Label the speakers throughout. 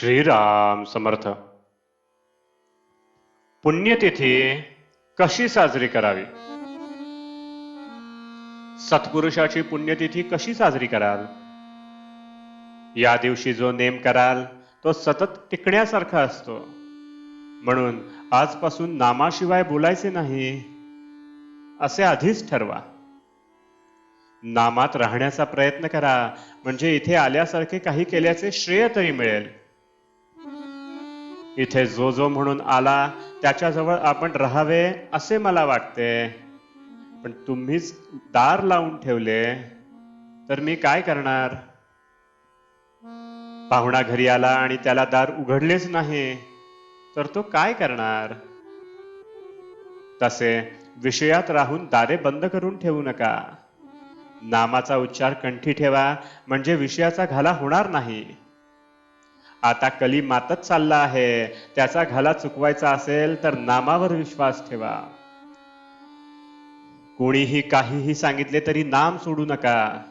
Speaker 1: श्रीराम समर्थ. पुण्यतिथी कशी साजरी करावी? सत्पुरुषाची पुण्यतिथी कशी साजरी कराल? या दिवशी जो नेम कराल तो सतत टिकण्यासारखा असतो. म्हणून आजपासून नामाशिवाय बोलायचे नाही असे आधीच ठरवा. नामात राहण्याचा प्रयत्न करा, म्हणजे इथे आल्यासारखे काही केल्याचे श्रेय तरी मिळेल. इथे जो जो म्हणून आला त्याच्याजवळ आपण राहावे असे मला वाटते, पण तुम्हीच दार लावून ठेवले तर मी काय करणार? पाहुणा घरी आला आणि त्याला दार उघडलेच नाही तर तो काय करणार? तसे विषयात राहून दारे बंद करून ठेवू नका. नामाचा उच्चार कंठी ठेवा, म्हणजे विषयाचा घाला होणार नाही. आता कली मातच चालला आहे, त्याचा घाला चुकवायचा असेल तर नामावर विश्वास ठेवा. कोणीही काहीही सांगितले तरी नाम सोडू नका.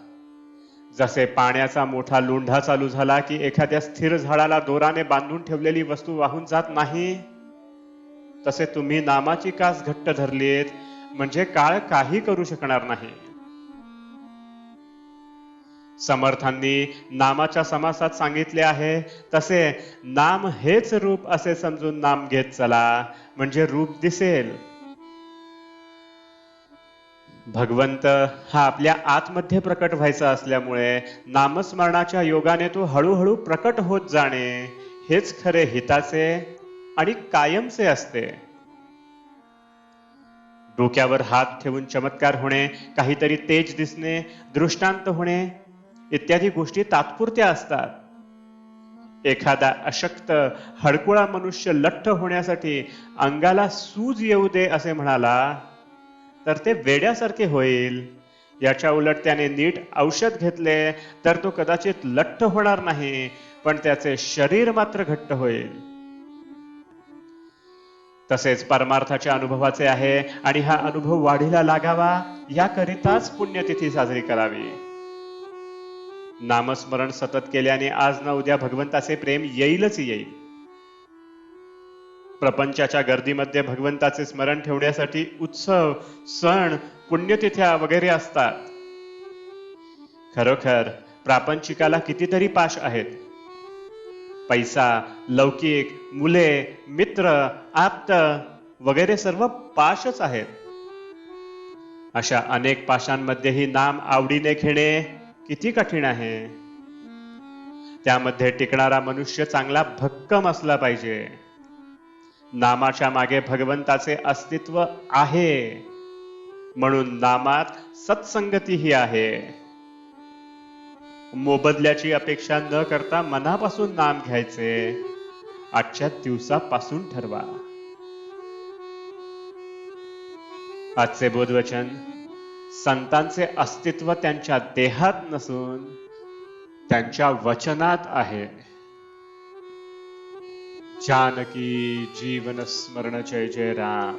Speaker 1: जसे पाण्याचा मोठा लोंढा चालू झाला की एखाद्या स्थिर झाडाला दोराने बांधून ठेवलेली वस्तू वाहून जात नाही, तसे तुम्ही नामाची कास घट्ट धरलीत म्हणजे काळ काही करू शकणार नाही. समर्थांनी नामाच्या समासात सांगितले आहे तसे नाम हेच रूप असे समजून नाम घेत चला, म्हणजे रूप दिसेल. भगवंत हा आपल्या आतमध्ये प्रकट व्हायचा असल्यामुळे नामस्मरणाच्या योगाने तो हळूहळू प्रकट होत जाणे हेच खरे हिताचे आणि कायमचे असते. डोक्यावर हात ठेवून चमत्कार होणे, काहीतरी तेज दिसणे, दृष्टांत होणे इत्यादी गोष्टी तात्पुरत्या असतात. एखादा अशक्त हडकुळा मनुष्य लठ्ठ होण्यासाठी अंगाला सूज येऊ दे असे म्हणाला तर ते वेड्यासारखे होईल. याच्या उलट त्याने नीट औषध घेतले तर तो कदाचित लठ्ठ होणार नाही, पण त्याचे शरीर मात्र घट्ट होईल. तसेच परमार्थाच्या अनुभवाचे आहे आणि हा अनुभव वाढीला लागावा याकरिताच पुण्यतिथी साजरी करावी. नामस्मरण सतत केल्याने आज ना उद्या भगवंताचे प्रेम येईलच येईल. प्रपंचाच्या गर्दीमध्ये भगवंताचे स्मरण ठेवण्यासाठी उत्सव, सण, पुण्यतिथ्या वगैरे असतात. खरोखर प्रापंचिकाला कितीतरी पाश आहेत. पैसा, लौकिक, मुले, मित्र, आप्त वगैरे सर्व पाशच आहेत. अशा अनेक पाशांमध्येही नाम आवडीने घेणे किती कठीण आहे. त्यामध्ये टिकणारा मनुष्य चांगला भक्कम असला पाहिजे. नामाच्या मागे भगवंताचे अस्तित्व आहे, म्हणून नामात सत्संगतीही आहे. मोबदल्याची अपेक्षा न करता मनापासून नाम घ्यायचे आजच्या दिवसापासून ठरवा. आजचे बोधवचन: संतांचे अस्तित्व त्यांच्या देहात नसून त्यांच्या वचनात आहे. जानकी जीवन स्मरण जय जय राम.